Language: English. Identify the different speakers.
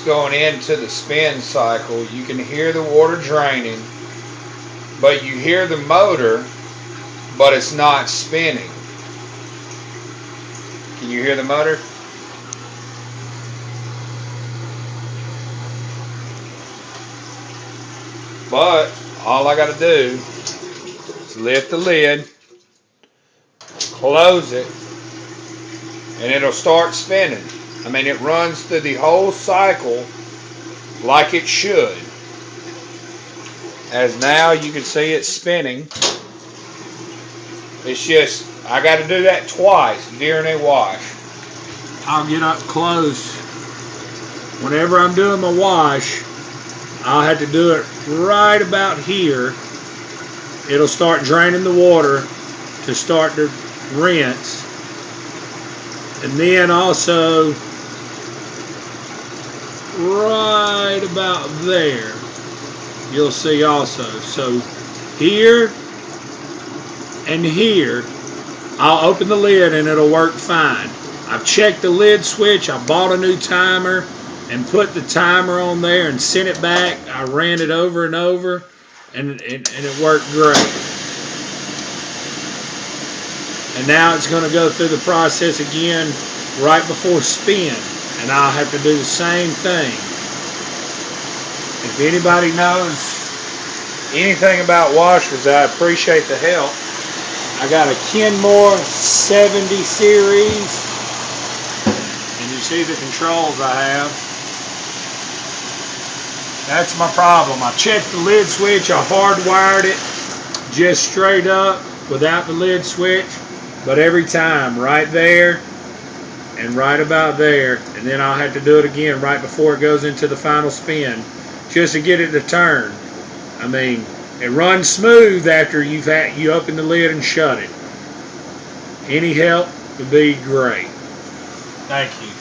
Speaker 1: it's going into the spin cycle. You can hear the water draining, but you hear the motor, but it's not spinning. Can you hear the motor? But all I got to do is lift the lid, close it, and it'll start spinning. I mean, it runs through the whole cycle like it should. As now you can see it's spinning. It's just, I got to do that twice during a wash. I'll get up close. Whenever I'm doing my wash, I'll have to do it right about here. It'll start draining the water to start to rinse. And then also right about there, you'll see also. So here and here, I'll open the lid and it'll work fine. I've checked the lid switch. I bought a new timer and put the timer on there and sent it back. I ran it over and over, and it worked great. And now it's going to go through the process again right before spin, and I'll have to do the same thing. If anybody knows anything about washers, I appreciate the help. I got a Kenmore 70 series, and you see the controls I have. That's my problem. I checked the lid switch, I hardwired it just straight up without the lid switch, but every time right there and right about there, and then I'll have to do it again right before it goes into the final spin just to get it to turn. I mean, it runs smooth after you open the lid and shut it. Any help would be great. Thank you.